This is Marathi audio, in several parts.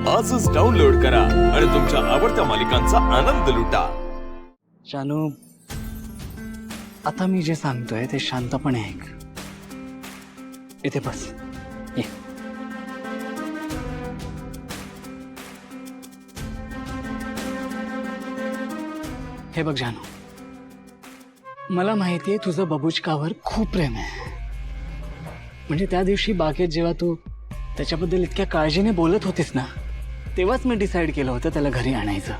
आजच डाउनलोड करा आणि तुमच्या आवडत्या मालिकांचा आनंद लुटा। जानू, आता मी जे सांगतोय ते शांतपणे ऐक। इथे बस, ये। हे बघ जानू, मला माहितीये तुझं बबुचकावर खूप प्रेम आहे। म्हणजे त्या दिवशी बागेत जेव्हा तू त्याच्याबद्दल इतक्या काळजीने बोलत होतीस ना, तेव्हाच मी डिसाईड केलं होतं त्याला घरी आणायचं।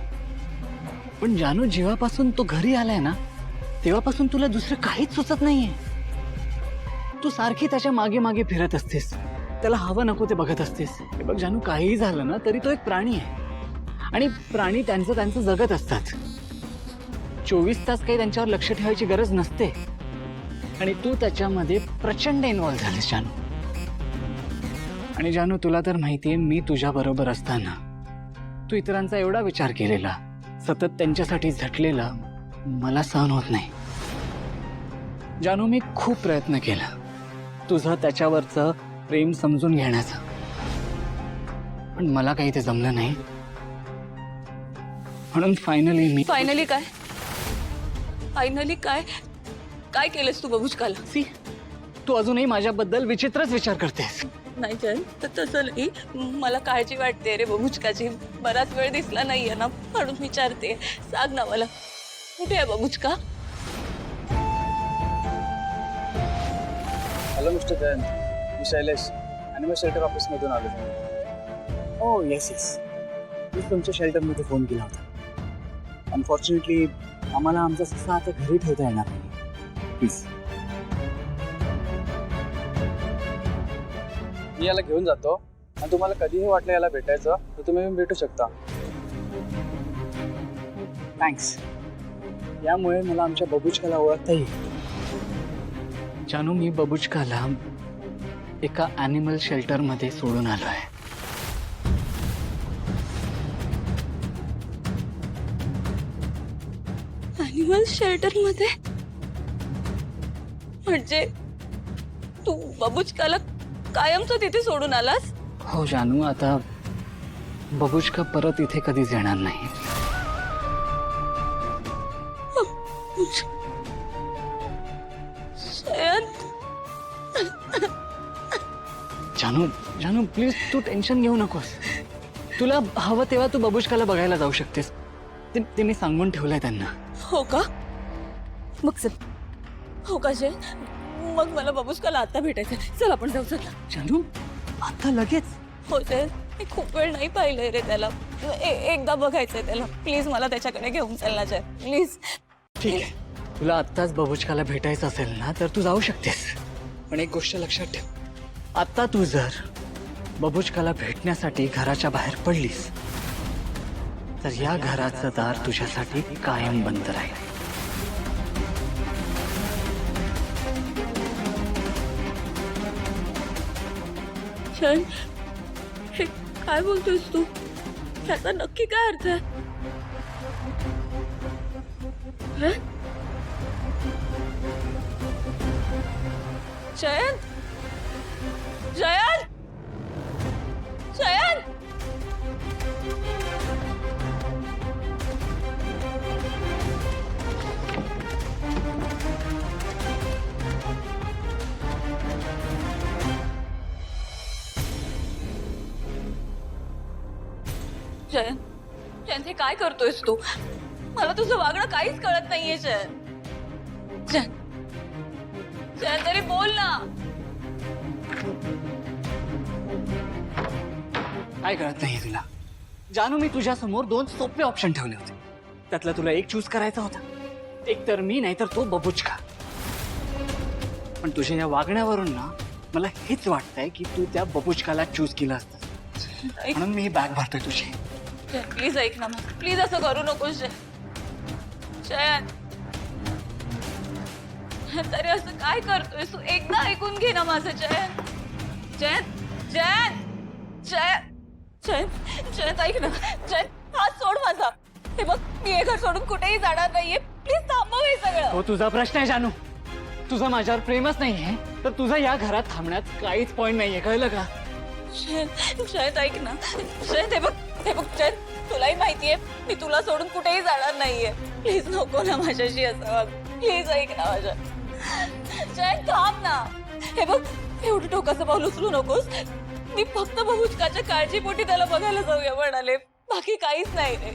पण जानू, जेव्हापासून तो घरी आलाय ना, तेव्हापासून तुला दुसरं काहीच सुचत नाहीये। तू सारखी त्याच्या मागे मागे फिरत असतेस, त्याला हवं नको ते बघत असतेस। हे बघ जानू, काहीही झालं ना तरी तो एक प्राणी आहे आणि प्राणी त्यांचं जगत असतात। 24 तास काही त्यांच्यावर लक्ष ठेवायची गरज नसते आणि तू त्याच्यामध्ये प्रचंड इन्व्हॉल्व झालीस जानू। आणि जानू, तुला तर माहितीये, मी तुझ्या बरोबर असताना तू इतरांचा एवढा विचार केलेला, सतत त्यांच्यासाठी झटलेला मला सहन होत नाही। जानू, मी खूप प्रयत्न केला तुझं त्याच्यावरचं प्रेम समजून घेण्याचा, पण मला काही ते जमलं नाही। म्हणून फायनली काय केलंस तू बबुचकाला? सी, तू अजूनही माझ्याबद्दल विचित्रच विचार करतेस। नाही जयंत, तर तसं नाही, मला काळजी वाटते रे बबुचकाची। बराच वेळ दिसला नाहीये ना, म्हणून विचारते। सांग ना मला, कुठे आहे बबुचका? हॅलो मिस्टर जयंत, मी शैलेश आणि मी शेल्टर ऑफिसमधून आलो। हो येस, मी तुमच्या शेल्टरमध्ये फोन केला होता। अनफॉर्च्युनेटली आम्हाला आमचा ससा आता घरी ठेवता येणार नाही। प्लीज, मी याला घेऊन जातो आणि तुम्हाला कधीही वाटलं याला भेटायचं तर तुम्ही येऊन भेटू शकता। थँक्स, यामुळे मला आमच्या बबुचकाला ओळखता येईल। जानू, मी बबुचकाला एका ॲनिमल शेल्टरमध्ये सोडून आलोय। ॲनिमल शेल्टर मध्ये? म्हणजे तू बबुचकाला कायमचं तिथे सोडून आलास? हो जानू, आता बबुचका परत इथे कधीच येणार नाही। जानू प्लीज, तू टेन्शन घेऊ नकोस। तुला हवं तेव्हा तू बबुचकाला बघायला जाऊ शकतेस, ते मी सांगून ठेवलंय त्यांना। हो का? मग चल। हो का जय, मग मला बबुचकाला आता भेटायचं। चल आपण जाऊ, चल। जानू, आता लगेच? हो जय, मी खूप वेळ नाही पाहिलंय रे त्याला। एकदा बघायचंय त्याला। प्लीज मला त्याच्याकडे घेऊन चल ना जय, प्लीज। ठीक आहे, तुला आत्ताच बबुचकाला भेटायचं असेल ना तर तू जाऊ शकतेस, पण एक गोष्ट लक्षात ठेव, आता तू जर बबुचकाला भेटण्यासाठी घराच्या बाहेर पडलीस तर या घराचं दार तुझ्यासाठी कायम बंद राहील। जय, हे काय बोलतोयस तू? त्याचा नक्की काय अर्थ आहे? जयंत, जयंत, जयंत! जयंत, जयंत, हे काय करतोयस तू? मला तुझं वागणं काहीच कळत नाहीये जयंत। जयंत, तरी बोल ना। काय कळत नाही तुला? जानू, मी तुझ्या समोर 2 सोपे ऑप्शन ठेवले होते, त्यातला तुला एक चूज करायचा होता। एक तर मी, नाहीतर तो बबुचका। पण तुझ्या या वागण्यावरून ना मला हेच वाटतंय की तू त्या बबुचकाला चूज केलं असतं, म्हणून मी ही बॅग भरतोय तुझी। प्लीज ऐक ना, प्लीज असं करू नकोस जयंत। तरी असं काय करतोयस तू? एकदा ऐकून घे ना माझं जयंत। जयंत, जयंत, जयंत, जयंत, जयंत, ऐक ना जयंत, हात सोड माझा। हे बघ, मी हे घर सोडून कुठेही जाणार नाहीये। प्लीज थांबव हे सगळं। हो, तुझा प्रश्न आहे जानू। तुझं माझ्यावर प्रेमच नाहीये तर तुझं या घरात थांबण्यात काहीच पॉइंट नाहीये, कळलं का? जयंत ऐक ना. जयंत हे बघ जयंत, तुलाही माहितीये मी तुला सोडून कुठेही जाणार नाहीये. प्लीज नको ना माझ्याशी असं वाग. प्लीज ऐक ना माझ्या. जयंत थांब ना. हे बघ एवढं टोकाचं पाऊल उचलू नकोस. मी फक्त बहुचकाच्या काळजीपोटी त्याला बघायला जाऊया म्हणाले, बाकी काहीच नाही रे.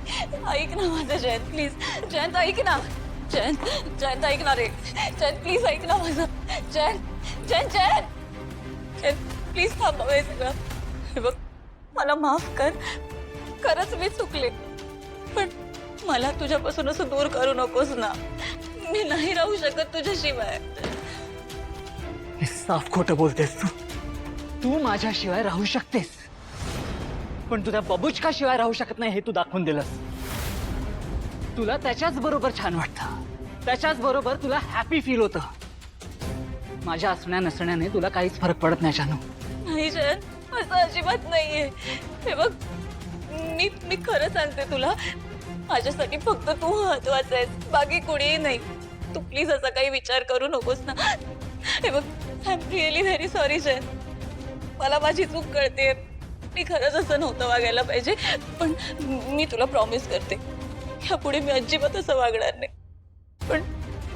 ऐक ना माझं जयंत प्लीज. जयंत ऐक ना. जयंत ऐक ना रे. जयंत प्लीज ऐक ना माझं. जयंत जयंत जयंत जयंत प्लीज थांबव हे सगळं. हे बघ मला माफ कर. खरंच मी चुकले, पण मला तुझ्यापासून असं दूर करू नकोस ना. मी नाही राहू शकत तुझ्याशिवाय. हे साफ खोटं बोलतेस तू माझ्याशिवाय राहू शकतेस, पण तुझ्या बबूचका शिवाय राहू शकत नाही हे तू दाखवून दिलंस. तुला त्याच्याच बरोबर छान वाटतं, त्याच्याच बरोबर तुला हॅपी फील होतं. माझ्या असण्या नसण्याने तुला काहीच फरक पडत नाही जानू. नाही जयंत असं अजिबात नाहीये. हे बघ मी खरं सांगते तुला, माझ्यासाठी फक्त तू महत्वाचं आहेस, बाकी कुणीही नाही. तू प्लीज असा काही विचार करू नकोस ना. हे बघ I am really very sorry Jayant. मला माझी चूक कळते. मी खरंच असं नव्हतं वागायला पाहिजे, पण मी तुला प्रॉमिस करते यापुढे मी अजिबात असं वागणार नाही. पण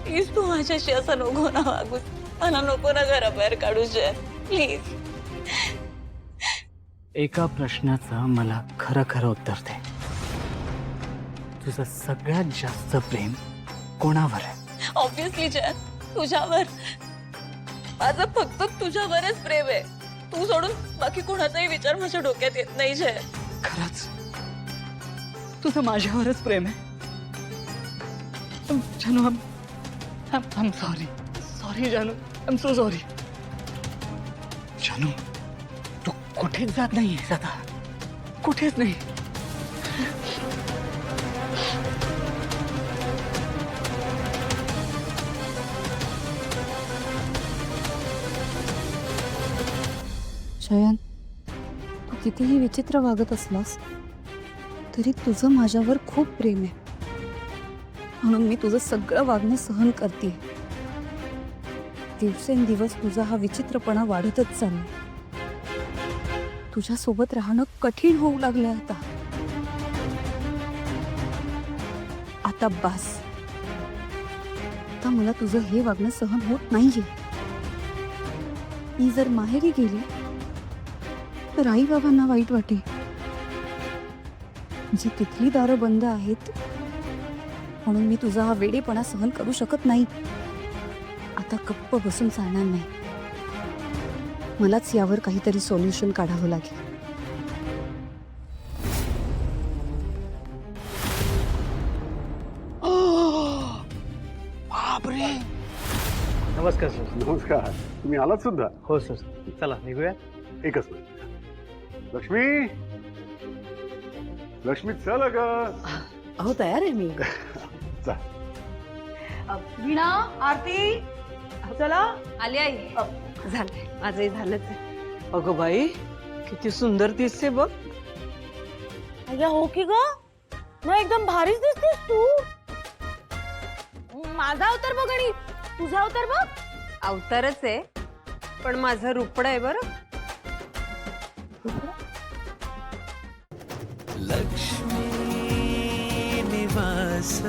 प्लीज तू माझ्याशी असं नको ना वागूस. मला नको ना घराबाहेर काढू जयंत प्लीज. एका प्रश्नाचं मला खरं खरं उत्तर दे. तुझं सगळ्यात जास्त प्रेम कोणावर आहे? ऑब्विसली जयंत तुझ्यावर. माझं फक्त तुझ्यावरच प्रेम आहे. तू सोडून बाकी कोणाचाही विचार माझ्या डोक्यात येत नाही जयंत. खरंच तुझं माझ्यावरच प्रेम आहे? जानू I'm sorry जानू. I'm so sorry. जानू तू कुठेच जात नाहीयेस आता, कुठेच नाही. जयंत, तू कितीही विचित्र वागत असलास तरी तुझं माझ्यावर खूप प्रेम आहे, म्हणून मी तुझं सगळं वागणं सहन करते. दिवसेंदिवस तुझा हा विचित्रपणा वाढतच चालला. तुझ्या सोबत राहणं कठीण होऊ लागलंय आता बास. आता मला तुझं हे वागणं सहन होत नाहीये. मी जर माहेरी गेली तर आई बाबांना वाईट वाटेल. जी तिथली दारं बंद आहेत म्हणून मी तुझा हा वेडेपणा सहन करू शकत नाही. आता गप्प बसून चालणार नाही. मलाच यावर काहीतरी सोल्युशन काढावं लागेल. बापरे. नमस्कार सर. नमस्कार. तुम्ही आलात सुद्धा? हो सर. चला निघूया. एकच मिनिट. लक्ष्मी चल अगं. अहो तयार आहे मी. जा. वीणा, आरती, चला. आली आई. झालंय माझंही झालंच. अगं बाई किती सुंदर दिसते बघ. अगं हो की ग, मग एकदम भारीच दिसतेस तू. माझा अवतार बघ आणि तुझा अवतार बघ. अवतारच आहे, पण माझं रुपड आहे बरं. लक्ष्मी निवास